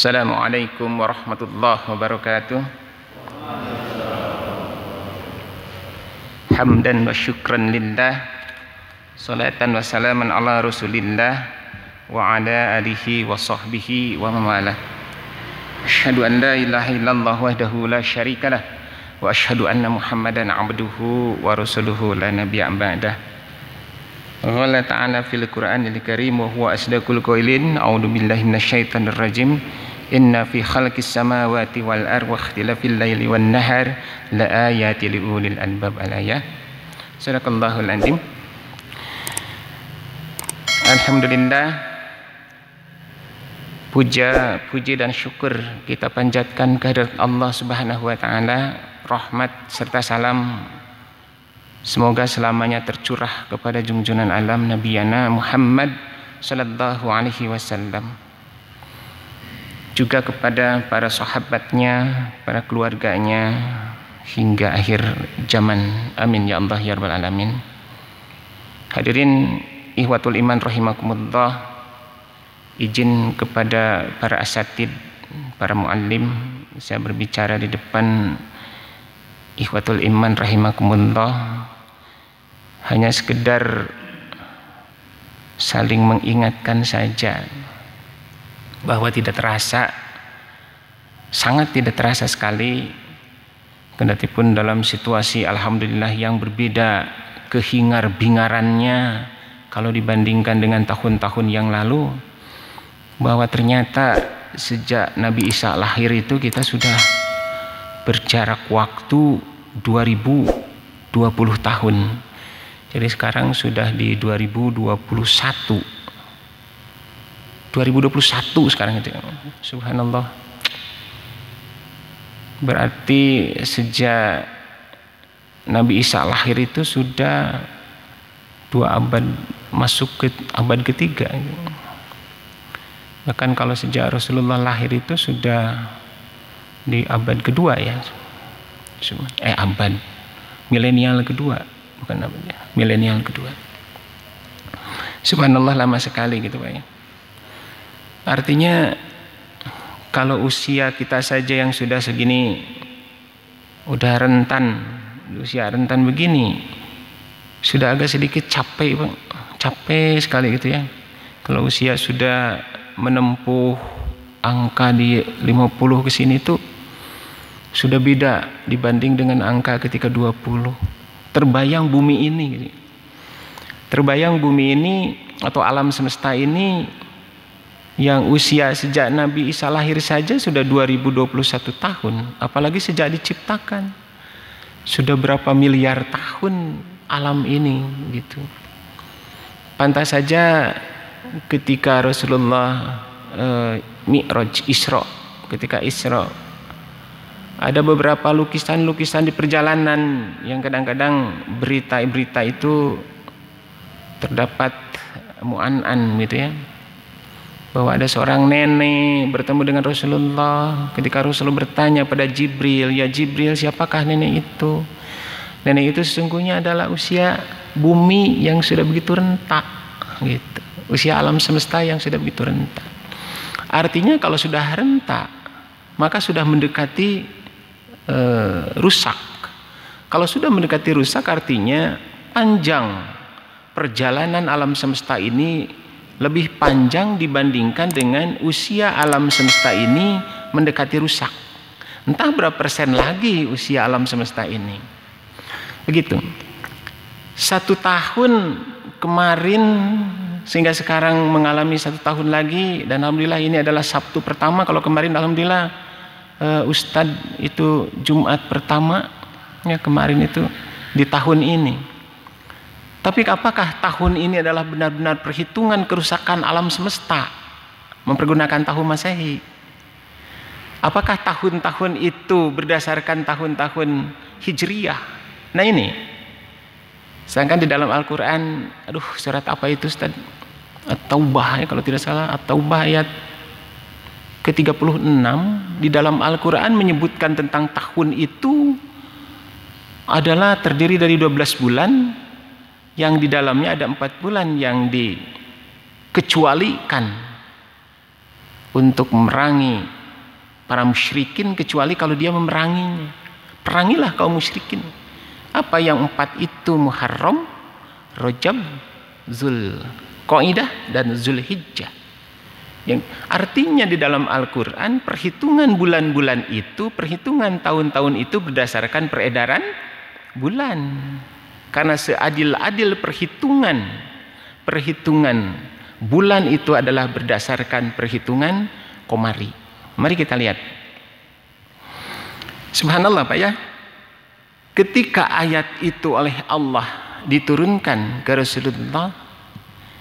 Assalamualaikum warahmatullahi wabarakatuh. Hamdan wa syukran lillah, salatan wa salaman ala rasulillah wa ala alihi wa sahbihi wa mawalah. Asyhadu an la ilaha illallah wahdahu la syarikalah wa asyhadu anna muhammadan abduhu wa rasuluhu la nabiyya ba'dah. Qala ta'ala fil Qur'anil Karim wa huwa asdaqul qailin. A'udzu billahi minasyaitonir rajim. Inna fi khalqis samawati wal ardi wa ikhtilafil laili wan nahar la ayatin li ulil albab al-ayah. Sadaqallahul azim. Alhamdulillah, puji dan syukur kita panjatkan kehadirat Allah Subhanahu wa taala. Rahmat serta salam semoga selamanya tercurah kepada junjungan alam Nabiyana Muhammad sallallahu alaihi wasallam, juga kepada para sahabatnya, para keluarganya hingga akhir zaman. Amin ya Allah ya rabbal alamin. Hadirin ikhwatul iman rahimakumullah, izin kepada para asatid, para muallim, saya berbicara di depan ikhwatul iman rahimakumullah hanya sekedar saling mengingatkan saja bahwa tidak terasa, sangat tidak terasa sekali, kendatipun dalam situasi alhamdulillah yang berbeda kehingar-bingarannya kalau dibandingkan dengan tahun-tahun yang lalu, bahwa ternyata sejak Nabi Isa lahir itu kita sudah berjarak waktu 2020 tahun. Jadi sekarang sudah di 2021 sekarang itu. Subhanallah. Berarti sejak Nabi Isa lahir itu sudah 2 abad, masuk ke abad ketiga. Bahkan kalau sejak Rasulullah lahir itu sudah di abad kedua ya. Abad milenial kedua, bukan abadnya, milenial kedua. Subhanallah, lama sekali gitu Pak ya. Artinya kalau usia kita saja yang sudah segini, udah rentan, usia rentan begini, sudah agak sedikit capek Pak, capek sekali gitu ya. Kalau usia sudah menempuh angka di 50 ke sini tuh sudah beda dibanding dengan angka ketika 20. Terbayang bumi ini gitu. Terbayang bumi ini atau alam semesta ini yang usia sejak Nabi Isa lahir saja sudah 2021 tahun, apalagi sejak diciptakan sudah berapa miliar tahun alam ini gitu. Pantas saja ketika Rasulullah Mi'raj, Isra, ketika Isra, ada beberapa lukisan-lukisan di perjalanan yang kadang-kadang berita-berita itu terdapat mu'an'an gitu ya, bahwa ada seorang nenek bertemu dengan Rasulullah. Ketika Rasulullah bertanya pada Jibril, ya Jibril, siapakah nenek itu? Nenek itu sesungguhnya adalah usia bumi yang sudah begitu rentak gitu, usia alam semesta yang sudah begitu rentak. Artinya kalau sudah rentak maka sudah mendekati rusak. Kalau sudah mendekati rusak artinya panjang perjalanan alam semesta ini, lebih panjang dibandingkan dengan usia alam semesta ini mendekati rusak. Entah berapa persen lagi usia alam semesta ini. Begitu. 1 tahun kemarin sehingga sekarang mengalami 1 tahun lagi, dan alhamdulillah ini adalah Sabtu pertama. Kalau kemarin alhamdulillah Ustadz itu Jumat pertama ya, kemarin itu di tahun ini. Tapi apakah tahun ini adalah benar-benar perhitungan kerusakan alam semesta mempergunakan tahun Masehi? Apakah tahun-tahun itu berdasarkan tahun-tahun Hijriyah? Nah ini, sedangkan di dalam Al-Quran, surat apa itu Ustaz? At-Taubah ya kalau tidak salah, At-Taubah ayat ke-36 di dalam Al-Quran menyebutkan tentang tahun itu adalah terdiri dari 12 bulan, yang di dalamnya ada 4 bulan yang dikecualikan untuk memerangi para musyrikin kecuali kalau dia memeranginya. Perangilah kaum musyrikin. Apa yang 4 itu? Muharram, Rajab, Zulqa'dah dan Zulhijjah. Yang artinya di dalam Al-Quran perhitungan bulan-bulan itu, perhitungan tahun-tahun itu berdasarkan peredaran bulan. Karena seadil-adil perhitungan bulan itu adalah berdasarkan perhitungan Qamari. Mari kita lihat. Subhanallah Pak ya. Ketika ayat itu oleh Allah diturunkan ke Rasulullah,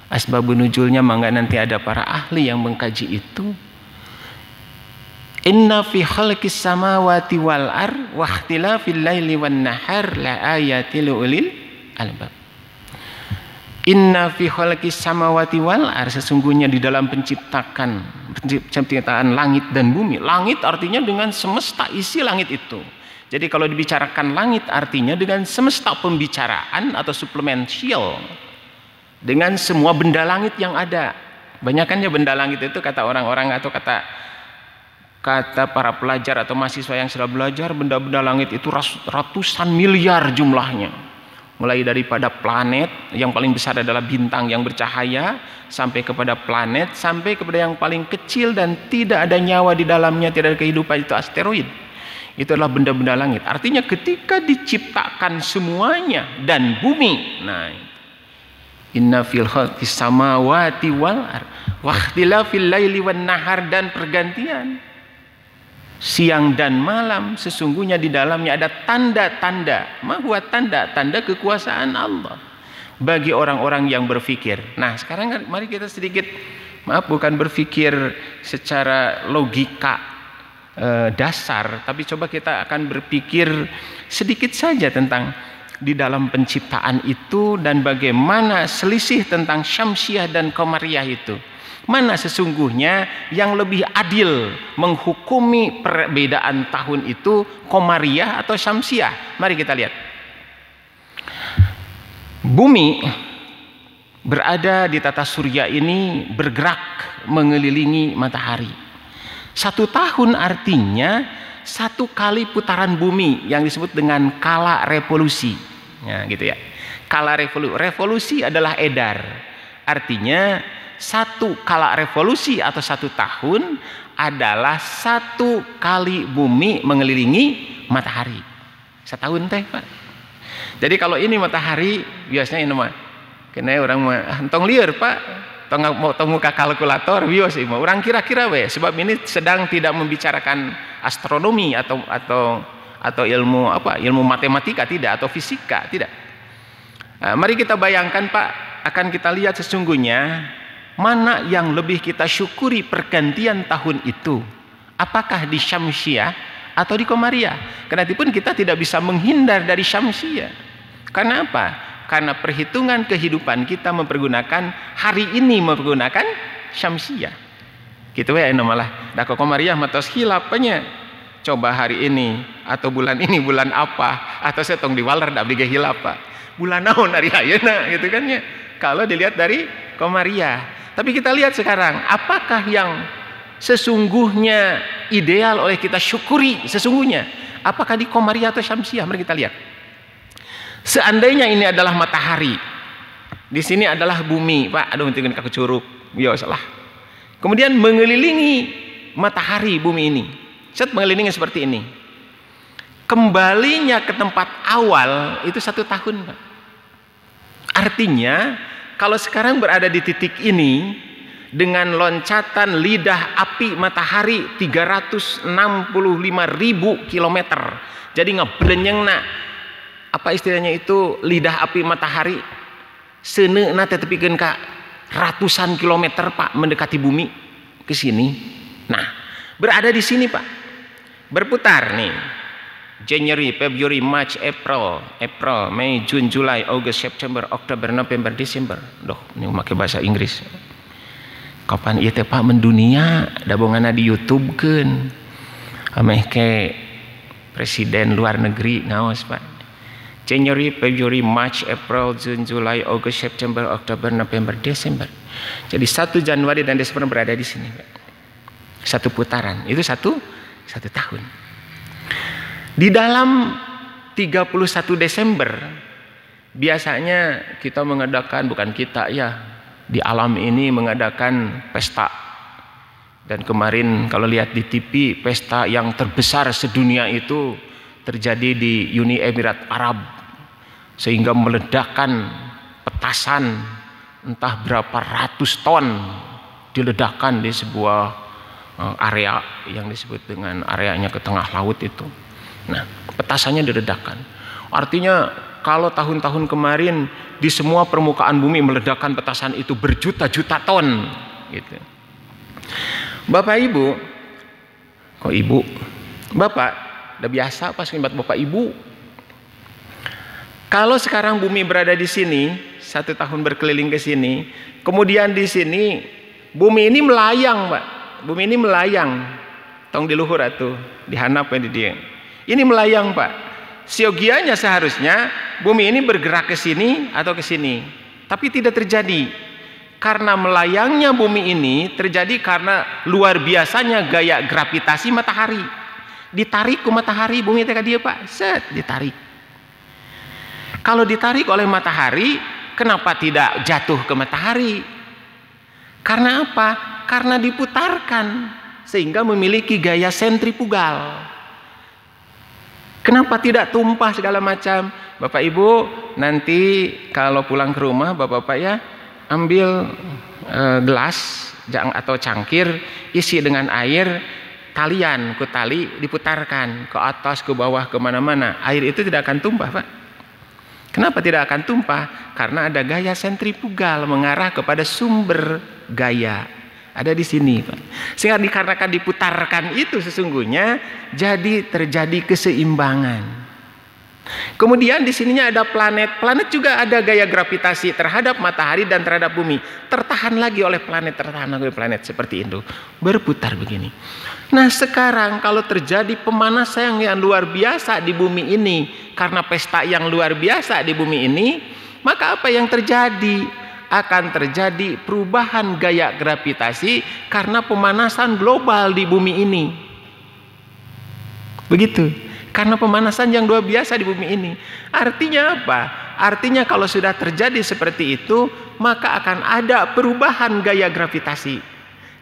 asbabun nuzulnya mangga nanti ada para ahli yang mengkaji itu. Inna fi khalqis samawati wal ar wa ikhtilafil laili wan nahar la ayatil ulil albab. Inna fi khalqis samawati wal ar, sesungguhnya di dalam penciptaan langit dan bumi. Langit artinya dengan semesta isi langit itu. Jadi kalau dibicarakan langit artinya dengan semesta pembicaraan atau suplemensial, dengan semua benda langit yang ada. Banyakannya benda langit itu kata orang-orang atau kata para pelajar atau mahasiswa yang sudah belajar, benda-benda langit itu ratusan miliar jumlahnya. Mulai daripada planet, yang paling besar adalah bintang yang bercahaya, sampai kepada planet, sampai kepada yang paling kecil dan tidak ada nyawa di dalamnya, tidak ada kehidupan, itu asteroid. Itu adalah benda-benda langit. Artinya ketika diciptakan semuanya dan bumi, nah, inna fil khalqis samawati wal ardh wa ikhtilafil laili wan nahar, dan pergantian siang dan malam, sesungguhnya di dalamnya ada tanda-tanda. Mahwa tanda-tanda kekuasaan Allah bagi orang-orang yang berpikir. Nah sekarang mari kita sedikit, bukan berpikir secara logika dasar, tapi coba kita akan berpikir sedikit saja tentang di dalam penciptaan itu dan bagaimana selisih tentang Syamsiah dan Qamariyah itu. Mana sesungguhnya yang lebih adil menghukumi perbedaan tahun itu, Qamariyah atau Syamsiah? Mari kita lihat. Bumi berada di tata surya ini bergerak mengelilingi matahari. 1 tahun artinya 1 kali putaran bumi yang disebut dengan kala revolusi. Ya, gitu ya. Kala revolusi adalah edar. Artinya 1 kala revolusi atau 1 tahun adalah 1 kali bumi mengelilingi matahari. Setahun teh Pak. Jadi kalau ini matahari biasanya ini mah kena orang mah tong lieur Pak, tong muka kalkulator bios mah orang kira-kira we, sebab ini sedang tidak membicarakan astronomi atau ilmu ilmu matematika tidak, atau fisika tidak. Mari kita bayangkan Pak, akan kita lihat sesungguhnya mana yang lebih kita syukuri pergantian tahun itu, apakah di Syamsiah atau di Qamariyah? Kenapun kita tidak bisa menghindar dari Syamsiah. Karena apa? Karena perhitungan kehidupan kita mempergunakan hari ini, mempergunakan Syamsiah. Gitu ya, malah dak Qamariyah matos hilapnya. Coba hari ini atau bulan ini bulan apa, atau setong diwaler dak bege hilapa. Bulan naon hari ayeuna gitu kan ya. Kalau dilihat dari Qamariyah. Tapi kita lihat sekarang, apakah yang sesungguhnya ideal oleh kita syukuri sesungguhnya? Apakah di Qamariyah atau Syamsiah? Mari kita lihat. Seandainya ini adalah matahari, di sini adalah bumi, Pak. Aduh, mungkin aku curug, ya salah. Kemudian mengelilingi matahari bumi ini, mengelilingi seperti ini. Kembalinya ke tempat awal itu 1 tahun, Pak. Artinya kalau sekarang berada di titik ini dengan loncatan lidah api matahari 365.000 kilometer, jadi ngebrenyeng apa istilahnya itu, lidah api matahari seneuna teh tepikeun ka ratusan kilometer Pak mendekati bumi ke sini. Nah, berada di sini Pak, berputar nih. January, February, March, April, May, June, July, August, September, Oktober, November, Desember. Doh, ini pakai bahasa Inggris. Kapan ieu teh Pak mendunia? Dabongana di YouTube kan. Ameh ke presiden luar negeri ngaos Pak. January, February, March, April, June, July, August, September, Oktober, November, Desember. Jadi 1 Januari dan Desember berada di sini Pak. Satu putaran itu satu tahun. Di dalam 31 Desember biasanya kita mengadakan, bukan kita ya, di alam ini mengadakan pesta. Dan kemarin kalau lihat di TV, pesta yang terbesar sedunia itu terjadi di Uni Emirat Arab, sehingga meledakkan petasan entah berapa ratus ton diledakkan di sebuah area yang disebut dengan areanya ke tengah laut itu. Nah, petasannya diledakkan. Artinya kalau tahun-tahun kemarin di semua permukaan bumi meledakkan petasan itu berjuta-juta ton gitu. Bapak Ibu, kok Ibu? Bapak, udah biasa pas ngeliat Bapak Ibu. Kalau sekarang bumi berada di sini, 1 tahun berkeliling ke sini, kemudian di sini bumi ini melayang, Pak. Bumi ini melayang. Tong di luhur atuh, dihanap ya di dia. Ini melayang, Pak. Siogianya seharusnya bumi ini bergerak ke sini atau ke sini, tapi tidak terjadi. Karena melayangnya bumi ini terjadi karena luar biasanya gaya gravitasi matahari. Ditarik ke matahari, bumi teka dia, Pak. Set, ditarik. Kalau ditarik oleh matahari, kenapa tidak jatuh ke matahari? Karena apa? Karena diputarkan sehingga memiliki gaya sentrifugal. Kenapa tidak tumpah segala macam? Bapak Ibu, nanti kalau pulang ke rumah, Bapak-bapak ya, ambil gelas atau cangkir, isi dengan air, talian ke tali, diputarkan ke atas, ke bawah, kemana-mana. Air itu tidak akan tumpah, Pak. Kenapa tidak akan tumpah? Karena ada gaya sentrifugal mengarah kepada sumber gaya. Ada di sini, Pak. Sehingga dikarenakan diputarkan itu sesungguhnya jadi terjadi keseimbangan. Kemudian di sininya ada planet. Planet juga ada gaya gravitasi terhadap matahari dan terhadap bumi. Tertahan lagi oleh planet, seperti itu. Berputar begini. Nah, sekarang kalau terjadi pemanasan yang luar biasa di bumi ini karena pesta yang luar biasa di bumi ini, maka apa yang terjadi? Akan terjadi perubahan gaya gravitasi karena pemanasan global di bumi ini. Begitu. Karena pemanasan yang luar biasa di bumi ini. Artinya apa? Artinya kalau sudah terjadi seperti itu, maka akan ada perubahan gaya gravitasi.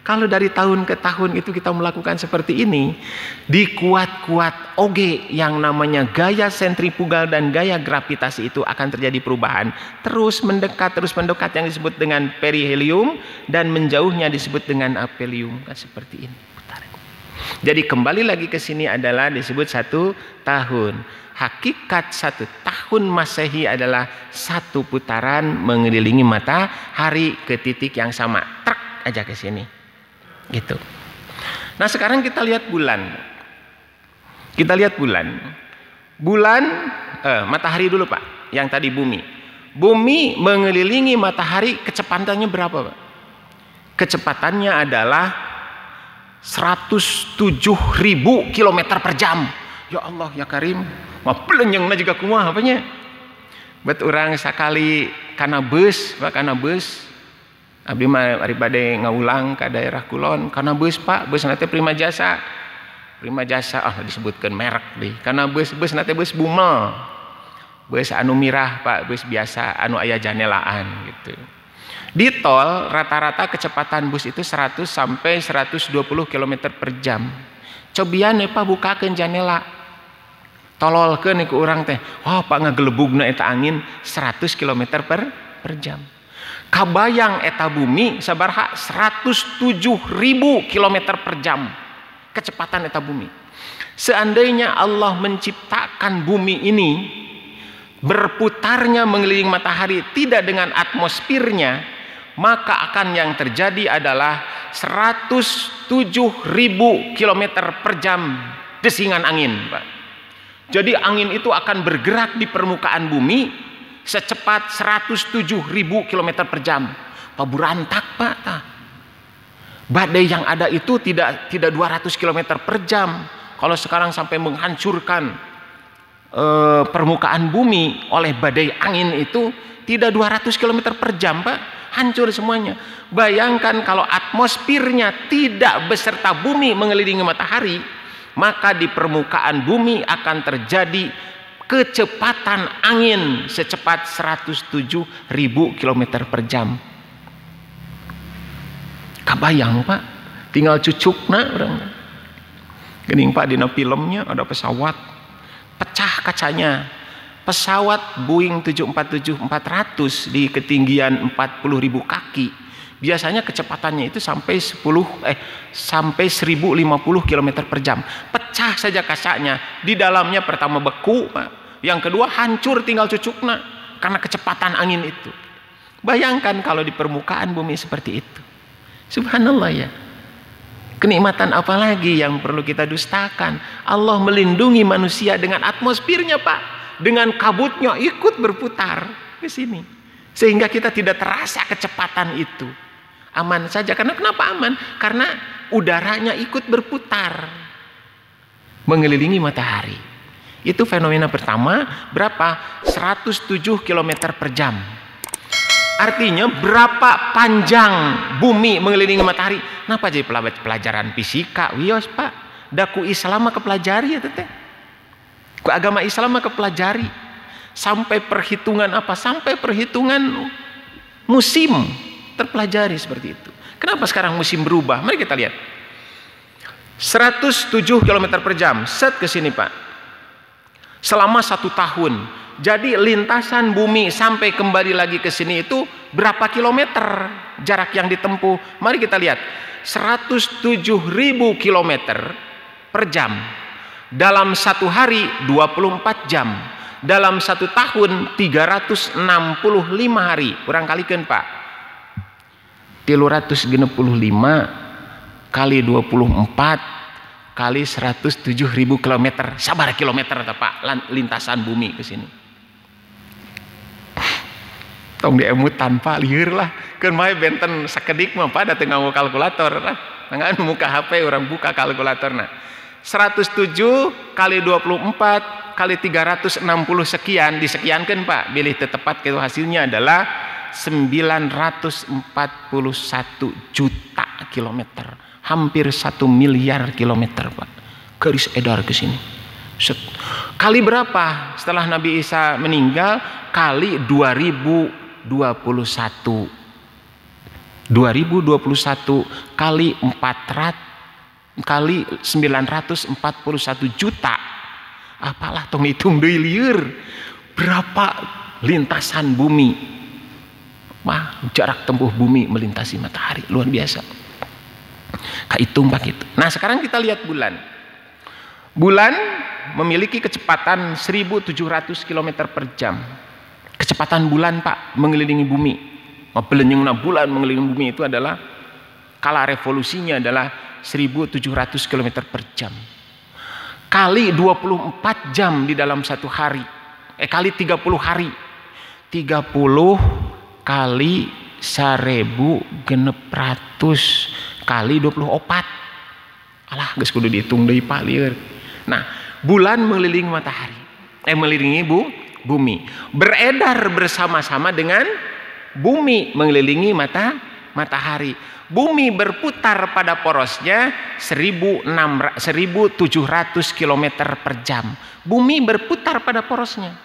Kalau dari tahun ke tahun itu kita melakukan seperti ini, dikuat-kuat oge yang namanya gaya sentrifugal dan gaya gravitasi itu akan terjadi perubahan. Terus mendekat yang disebut dengan perihelium, dan menjauhnya disebut dengan aphelium. Kan seperti ini. Jadi kembali lagi ke sini adalah disebut 1 tahun. Hakikat 1 tahun Masehi adalah 1 putaran mengelilingi matahari ke titik yang sama. Trek aja ke sini. Gitu. Nah, sekarang kita lihat bulan. Bulan, matahari dulu, Pak. Yang tadi bumi. Bumi mengelilingi matahari kecepatannya berapa, Pak? Kecepatannya adalah 107.000 km per jam. Ya Allah, ya Karim. Mah pelenyengna juga kumaha apanya? Bet urang sakali kana beus, Pak, kana beus. Abdi mah ari bade ngaulang ka daerah Kulon, kana beus, Pak. Beus na teh Prima Jasa. Disebutkeun merek deui. Kana beus na teh beus Bumel. Beus anu mirah, Pak, beus biasa anu aya janelaan gitu. Di tol rata-rata kecepatan bus itu 100 sampai 120 km per jam. Cobian Pak bukakeun janela. Tololkeun ku urang teh. Oh, Pak ngagelebugna eta angin 100 km per jam. Kabayang eta bumi sabaraha 107.000 km per jam. Kecepatan eta bumi. Seandainya Allah menciptakan bumi ini berputarnya mengelilingi matahari tidak dengan atmosfernya, maka akan yang terjadi adalah 107.000 km per jam desingan angin, Pak. Jadi angin itu akan bergerak di permukaan bumi secepat 107.000 km per jam. Pak burantak, Pak. Badai yang ada itu tidak 200 km per jam. Kalau sekarang sampai menghancurkan permukaan bumi oleh badai angin itu tidak 200 km per jam, Pak. hancur semuanya. Bayangkan kalau atmosfernya tidak beserta bumi mengelilingi matahari, maka di permukaan bumi akan terjadi kecepatan angin secepat 107.000 km per jam. Kabayang Pak, tinggal cucukna orang. Gening Pak, dina filmnya ada pesawat pecah kacanya, pesawat Boeing 747-400 di ketinggian 40.000 kaki, biasanya kecepatannya itu sampai 1050 km per jam. Pecah saja kacanya, di dalamnya pertama beku Pak, yang kedua hancur tinggal cucukna karena kecepatan angin itu. Bayangkan kalau di permukaan bumi seperti itu. Subhanallah ya. Kenikmatan apa lagi yang perlu kita dustakan? Allah melindungi manusia dengan atmosfernya Pak, dengan kabutnya ikut berputar ke sini, sehingga kita tidak terasa kecepatan itu. Aman saja. Karena kenapa aman? Karena udaranya ikut berputar mengelilingi matahari. Itu fenomena pertama. Berapa? 107 km per jam. Artinya berapa panjang bumi mengelilingi matahari. Kenapa jadi pelajaran fisika? Wios Pak, daku Islam kepelajari ya teteh. Ku agama Islam kepelajari. Sampai perhitungan apa? Sampai perhitungan musim terpelajari seperti itu. Kenapa sekarang musim berubah? Mari kita lihat. 107 km per jam. Set ke sini Pak. Selama 1 tahun. Jadi lintasan bumi sampai kembali lagi ke sini itu berapa kilometer jarak yang ditempuh? Mari kita lihat. 107.000 km per jam. Dalam 1 hari 24 jam. Dalam 1 tahun 365 hari. Kurang kalikan Pak. 365 kali 24 kali 107.000 km. Sabar kilometer Pak lintasan bumi ke sini. Tong diemut tanpa liur lah. Kan mae benten sakedik mah pada teu nganggo kalkulator lah. Ngan muka HP orang buka kalkulator nah. 107 kali 24 kali 360 sekian disekiankeun Pak. Bilih tepat itu hasilnya adalah 941 juta kilometer. Hampir 1 miliar kilometer Pak. Garis edar ke sini. Kali berapa setelah Nabi Isa meninggal? Kali 2021 kali 400 kali 941 juta. Apalah tong hitung deui lieur. Berapa lintasan bumi? Wah, jarak tempuh bumi melintasi matahari luar biasa. Kahitung Pak itu. Nah, sekarang kita lihat bulan. Bulan memiliki kecepatan 1.700 km per jam. Kecepatan bulan Pak mengelilingi bumi. Belenyengna bulan mengelilingi bumi itu adalah skala revolusinya adalah 1.700 km per jam. Kali 24 jam di dalam 1 hari. Kali 30 hari. 30 kali 1.600 kali 24. Alah, geus kudu dihitung deui Pak lieur. Nah, bulan mengelilingi matahari. Mengelilingi bumi. Beredar bersama-sama dengan bumi mengelilingi matahari. Bumi berputar pada porosnya 1.700 km per jam. Bumi berputar pada porosnya.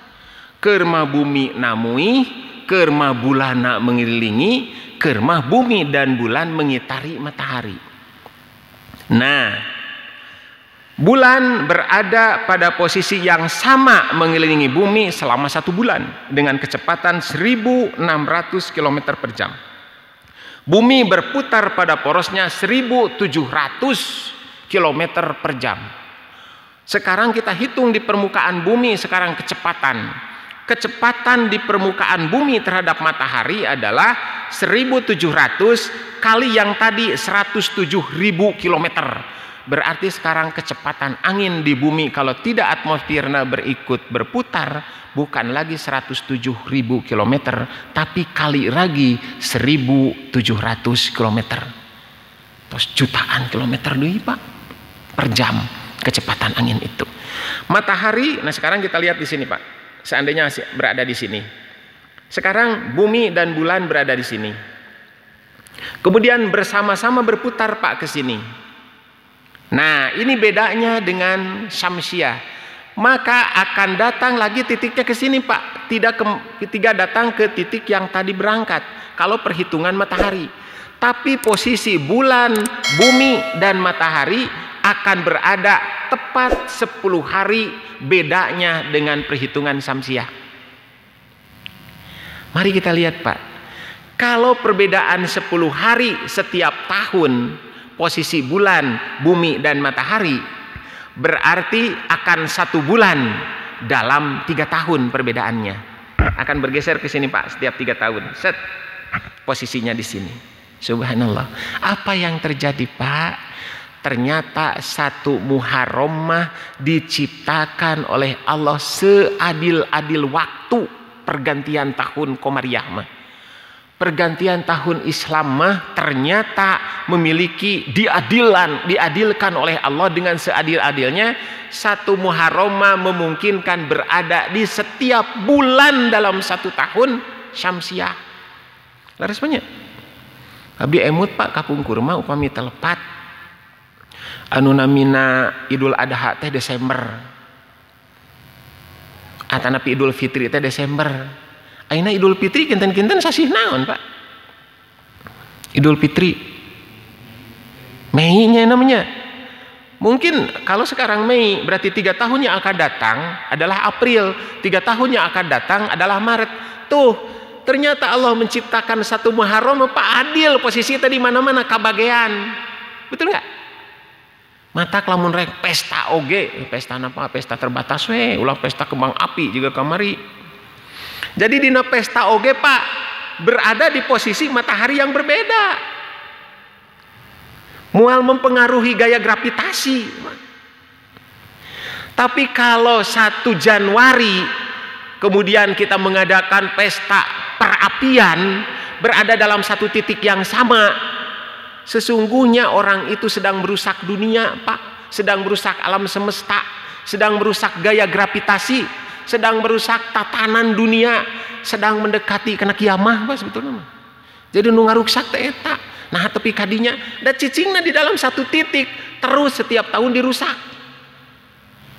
Kerma bumi namui, kerma bulana mengelilingi, kerma bumi dan bulan mengitari matahari. Nah, bulan berada pada posisi yang sama mengelilingi bumi selama 1 bulan dengan kecepatan 1.600 km per jam. Bumi berputar pada porosnya 1.700 km per jam. Sekarang kita hitung di permukaan bumi sekarang kecepatan. Kecepatan di permukaan bumi terhadap matahari adalah 1.700 kali yang tadi 107.000 km. Berarti sekarang kecepatan angin di bumi kalau tidak atmosfernya berikut berputar bukan lagi 107.000 km tapi kali lagi 1.700 km. Terus jutaan kilometer deui Pak per jam kecepatan angin itu. Matahari, nah sekarang kita lihat di sini Pak. Seandainya berada di sini. Sekarang bumi dan bulan berada di sini. Kemudian bersama-sama berputar Pak ke sini. Nah, ini bedanya dengan Syamsiah. Maka akan datang lagi titiknya ke sini Pak. Tidak datang ke titik yang tadi berangkat. Kalau perhitungan matahari. Tapi posisi bulan, bumi, dan matahari akan berada tepat 10 hari bedanya dengan perhitungan Syamsiah. Mari kita lihat Pak. Kalau perbedaan 10 hari setiap tahun posisi bulan, bumi, dan matahari, berarti akan 1 bulan dalam 3 tahun perbedaannya. Akan bergeser ke sini Pak setiap 3 tahun. Set, posisinya di sini. Subhanallah. Apa yang terjadi Pak? Ternyata 1 Muharram diciptakan oleh Allah seadil-adil waktu pergantian tahun Komariah mah. Pergantian tahun Islam mah ternyata memiliki diadilkan oleh Allah dengan seadil-adilnya. 1 Muharram memungkinkan berada di setiap bulan dalam 1 tahun Syamsiah. Laras banyak. Abdi emut Pak kapung kurma upami telepat. Anu namina Idul Adha teh Desember. Atanapi Idul Fitri teh Desember. Aina Idul Fitri kinten-kinten sasih naon Pak? Idul Fitri Mei-nya namanya. Mungkin kalau sekarang Mei berarti 3 tahun yang akan datang adalah April, 3 tahun yang akan datang adalah Maret. Tuh, ternyata Allah menciptakan 1 Muharram Pak adil posisi tadi mana-mana kabagean. Betul nggak? Mata kelamun rek pesta oge, pesta apa? Pesta terbatas we, ulah pesta kembang api juga kamari. Jadi dina pesta oge Pak berada di posisi matahari yang berbeda. Mual mempengaruhi gaya gravitasi. Tapi kalau 1 Januari kemudian kita mengadakan pesta perapian berada dalam 1 titik yang sama, sesungguhnya orang itu sedang merusak dunia Pak, sedang merusak alam semesta, sedang merusak gaya gravitasi, sedang merusak tatanan dunia, sedang mendekati kena kiamah Pak sebetulnya. Jadi nu ngaruksak teh eta. Nah tepi kadinya da cicingna di dalam 1 titik terus setiap tahun dirusak.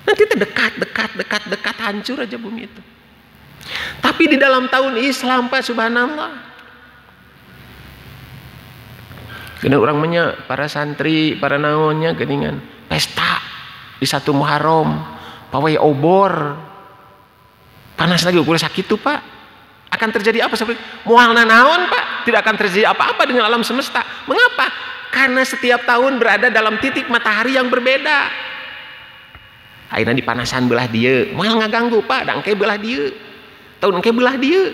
Nanti teh dekat hancur aja bumi itu. Tapi di dalam tahun Islam Pak subhanallah. Kena orang menya para santri, para naonnya geningan pesta di 1 Muharram, pawai obor. Panas lagi ukur sakit tuh Pak. Akan terjadi apa seperti mual naon Pak? Tidak akan terjadi apa-apa dengan alam semesta. Mengapa? Karena setiap tahun berada dalam titik matahari yang berbeda. Akhirnya dipanasan belah dia, mual ngaganggu Pak, dangke belah dia. Tahun engke belah dia.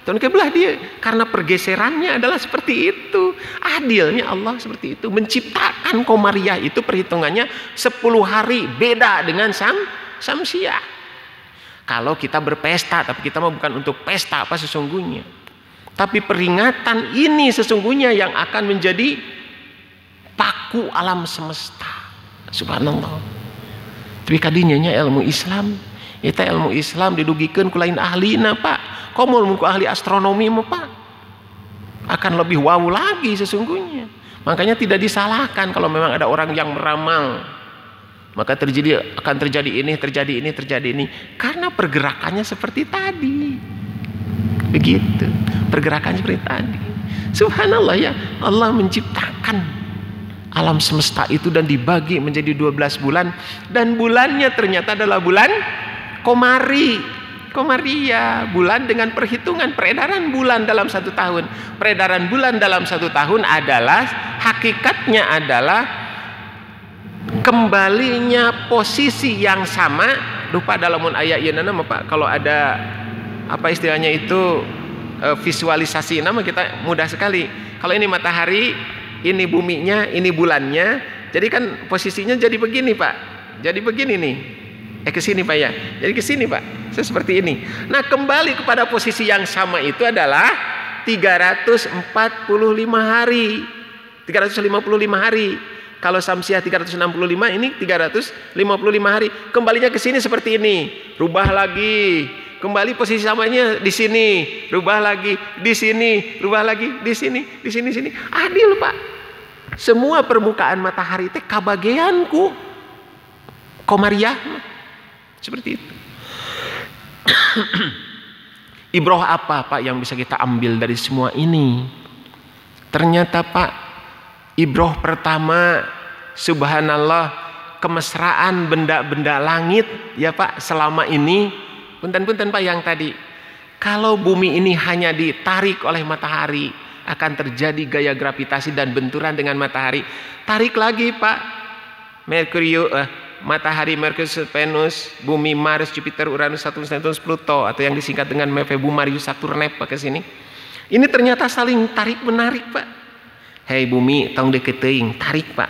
Tahun engke belah dia. Karena pergeserannya adalah seperti itu. Adilnya Allah seperti itu. Menciptakan Komariah itu perhitungannya 10 hari beda dengan Syamsiah. Kalau kita berpesta, tapi kita mau bukan untuk pesta apa sesungguhnya. Tapi peringatan ini sesungguhnya yang akan menjadi paku alam semesta. Subhanallah. Tapi kadinya ilmu Islam. Itu ilmu Islam didugikan ku lain ahlina Pak. Komo mun ku ahli astronomi mah Pak. Akan lebih wow lagi sesungguhnya. Makanya tidak disalahkan kalau memang ada orang yang meramal. Maka akan terjadi ini, karena pergerakannya seperti tadi. Begitu. Pergerakannya seperti tadi. Subhanallah ya, Allah menciptakan alam semesta itu dan dibagi menjadi 12 bulan dan bulannya ternyata adalah bulan Komaria, bulan dengan perhitungan peredaran bulan dalam 1 tahun. Peredaran bulan dalam 1 tahun adalah hakikatnya adalah kembalinya posisi yang sama. Lupa dalam ayat ieu nama Pak, kalau ada apa istilahnya itu visualisasi nama kita mudah sekali. Kalau ini matahari, ini buminya, ini bulannya, jadi kan posisinya jadi begini Pak. Jadi begini nih. Ke sini Pak ya. Jadi ke sini Pak. Seperti ini. Nah, kembali kepada posisi yang sama itu adalah 345 hari. 355 hari. Kalau Syamsiah 365, ini 355 hari. Kembalinya ke sini seperti ini. Rubah lagi. kembali posisi samanya di sini, rubah lagi di sini, rubah lagi di sini, sini. Adil Pak. Semua permukaan matahari teh kabageanku komariah seperti itu. Ibroh apa Pak yang bisa kita ambil dari semua ini? Ternyata Pak, ibroh pertama, subhanallah, kemesraan benda-benda langit ya Pak selama ini. Punten-punten Pak yang tadi, kalau bumi ini hanya ditarik oleh matahari, akan terjadi gaya gravitasi dan benturan dengan matahari. Tarik lagi Pak, matahari, Merkurius, Venus, bumi, Mars, Jupiter, Uranus, Saturnus, Neptunus, Pluto, atau yang disingkat dengan Mepebumarius, Saturnep ke sini. Ini ternyata saling tarik menarik Pak. Hei bumi, tong deket teuing, tarik Pak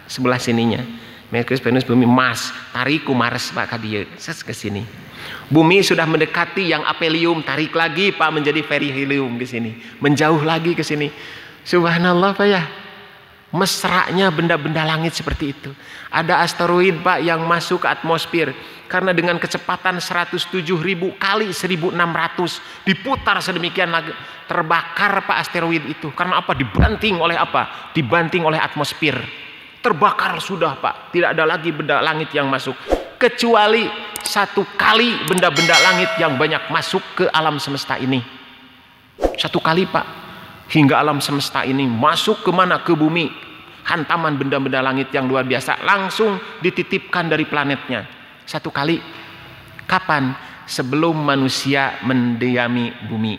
sebelah sininya. Merkurius, Venus, bumi, Mars, tarik ku Mars Pak ka dieu, ses ke sini. Bumi sudah mendekati yang apelium, tarik lagi Pak menjadi perihelium ke sini, menjauh lagi ke sini. Subhanallah Pak ya. Mesranya benda-benda langit seperti itu. Ada asteroid Pak yang masuk ke atmosfer karena dengan kecepatan 107.000 kali 1.600 diputar sedemikian lagi, terbakar Pak asteroid itu. Karena apa? Dibanting oleh apa? Dibanting oleh atmosfer. Terbakar sudah Pak. Tidak ada lagi benda langit yang masuk, kecuali satu kali benda-benda langit yang banyak masuk ke alam semesta ini. Satu kali Pak. Hingga alam semesta ini masuk kemana? Ke bumi. Hantaman benda-benda langit yang luar biasa langsung dititipkan dari planetnya. Satu kali. Kapan? Sebelum manusia mendiami bumi.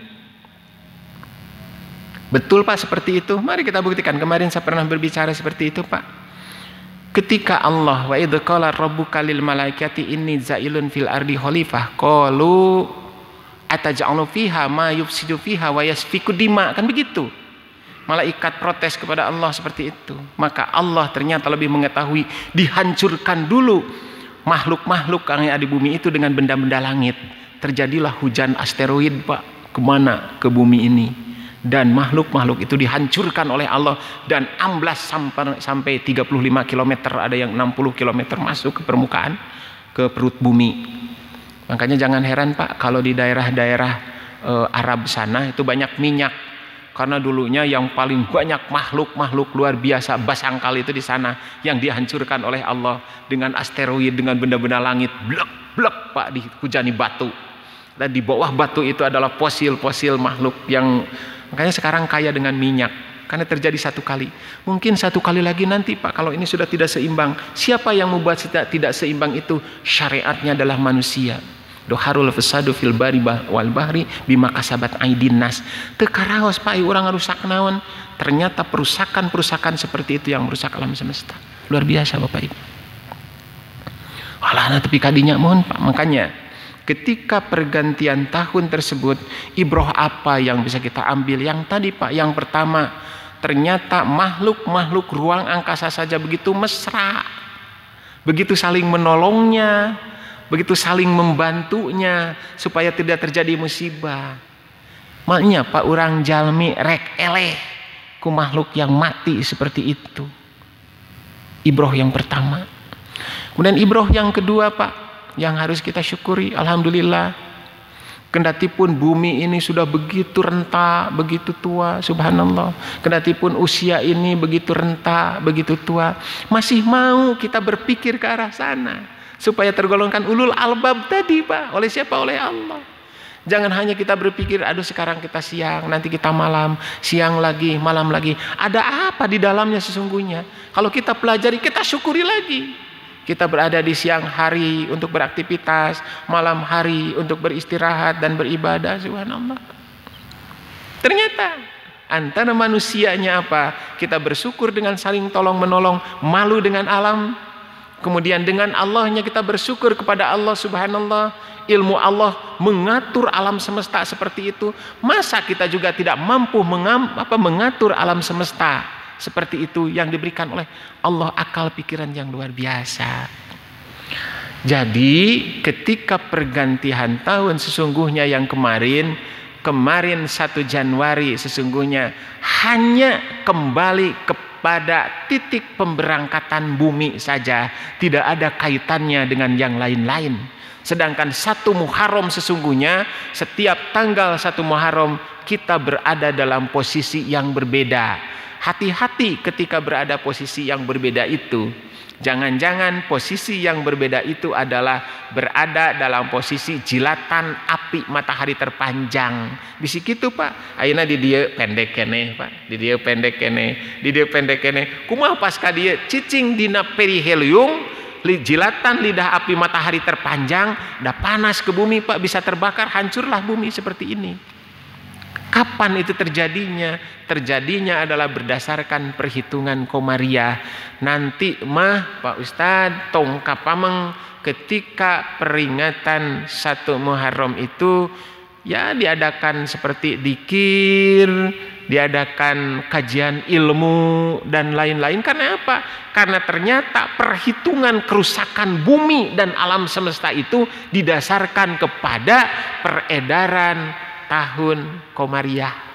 Betul Pak seperti itu? Mari kita buktikan. Kemarin saya pernah berbicara seperti itu Pak. Ketika Allah wa idh qala rabbuka lil malaikati inni zailun fil ardi khalifah qalu ataj'alu fiha ma yufsidu fiha wa yasfiku dima, kan begitu. Malaikat protes kepada Allah seperti itu. Maka Allah ternyata lebih mengetahui, dihancurkan dulu makhluk-makhluk yang ada di bumi itu dengan benda-benda langit. Terjadilah hujan asteroid Pak, kemana? Ke bumi ini. Dan makhluk-makhluk itu dihancurkan oleh Allah dan amblas sampai 35 km, ada yang 60 km masuk ke permukaan, ke perut bumi. Makanya jangan heran Pak kalau di daerah-daerah Arab sana itu banyak minyak, karena dulunya yang paling banyak makhluk-makhluk luar biasa basangkal itu di sana yang dihancurkan oleh Allah dengan asteroid, dengan benda-benda langit, blek-blek Pak, dihujani batu. Dan di bawah batu itu adalah fosil-fosil makhluk yang makanya sekarang kaya dengan minyak, karena terjadi satu kali. Mungkin satu kali lagi nanti Pak, kalau ini sudah tidak seimbang. Siapa yang membuat tidak seimbang itu? Syariatnya adalah manusia. Doharul fasadu fil bari wal bahri bima kasabat aidin nas. Teu karaos Pak urang ngarusak naon. Ternyata perusakan-perusakan seperti itu yang merusak alam semesta. Luar biasa Bapak Ibu. Alah tapi kadinya mohon Pak. Makanya ketika pergantian tahun tersebut, ibroh apa yang bisa kita ambil? Yang tadi Pak, yang pertama, ternyata makhluk-makhluk ruang angkasa saja begitu mesra, begitu saling menolongnya, begitu saling membantunya supaya tidak terjadi musibah. Makanya Pak urang jalmi rek eleh ku makhluk yang mati seperti itu. Ibroh yang pertama. Kemudian ibroh yang kedua Pak, yang harus kita syukuri, alhamdulillah, kendatipun bumi ini sudah begitu renta, begitu tua, subhanallah, kendatipun usia ini begitu renta, begitu tua, masih mau kita berpikir ke arah sana supaya tergolongkan ulul albab tadi Pak. Oleh siapa? Oleh Allah. Jangan hanya kita berpikir, aduh sekarang kita siang, nanti kita malam, siang lagi, malam lagi. Ada apa di dalamnya sesungguhnya? Kalau kita pelajari, kita syukuri lagi. Kita berada di siang hari untuk beraktivitas, malam hari untuk beristirahat dan beribadah, subhanallah. Ternyata antara manusianya apa? Kita bersyukur dengan saling tolong menolong, malu dengan alam. Kemudian dengan Allahnya kita bersyukur kepada Allah, subhanallah. Ilmu Allah mengatur alam semesta seperti itu. Masa kita juga tidak mampu mengatur alam semesta seperti itu yang diberikan oleh Allah, akal pikiran yang luar biasa. Jadi ketika pergantian tahun sesungguhnya yang kemarin 1 Januari sesungguhnya hanya kembali kepada titik pemberangkatan bumi saja, tidak ada kaitannya dengan yang lain-lain. Sedangkan 1 Muharram sesungguhnya setiap tanggal 1 Muharram kita berada dalam posisi yang berbeda. Hati-hati ketika berada posisi yang berbeda itu. Jangan-jangan posisi yang berbeda itu adalah berada dalam posisi jilatan api matahari terpanjang. Bisi kitu Pak. Ayeuna di dieu pendek keneh Pak. Di dieu pendek keneh, di dieu pendek keneh. Kumaha pas ka dieu cicing dina perihelium jilatan lidah api matahari terpanjang, dah panas ke bumi Pak, bisa terbakar, hancurlah bumi seperti ini. Kapan itu terjadinya? Terjadinya adalah berdasarkan perhitungan Komariah. Nanti mah Pak Ustadz tongkap pameng ketika peringatan 1 Muharram itu ya diadakan seperti dzikir, diadakan kajian ilmu dan lain-lain. Karena apa? Karena ternyata perhitungan kerusakan bumi dan alam semesta itu didasarkan kepada peredaran tahun Komariah.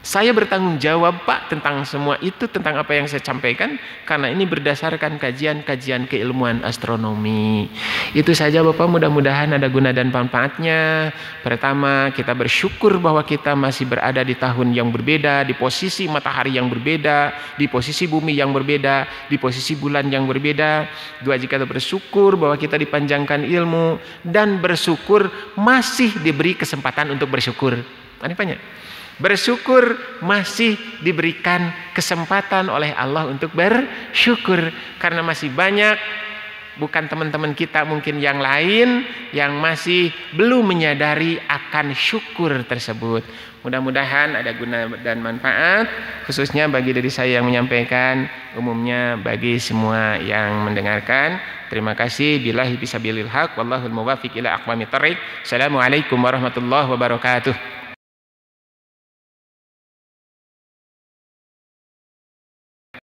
Saya bertanggung jawab Pak tentang semua itu, tentang apa yang saya sampaikan, karena ini berdasarkan kajian-kajian keilmuan astronomi. Itu saja Bapak, mudah-mudahan ada guna dan manfaatnya. Pertama, kita bersyukur bahwa kita masih berada di tahun yang berbeda, di posisi matahari yang berbeda, di posisi bumi yang berbeda, di posisi bulan yang berbeda. Dua, jika kita bersyukur bahwa kita dipanjangkan ilmu, dan bersyukur masih diberi kesempatan untuk bersyukur. Banyak. Bersyukur masih diberikan kesempatan oleh Allah untuk bersyukur, karena masih banyak bukan teman-teman kita mungkin yang lain yang masih belum menyadari akan syukur tersebut. Mudah-mudahan ada guna dan manfaat, khususnya bagi diri saya yang menyampaikan, umumnya bagi semua yang mendengarkan. Terima kasih. Billahi fisabilil haq, wallahul muwaffiq ila aqwamit thoriq. Assalamualaikum warahmatullahi wabarakatuh.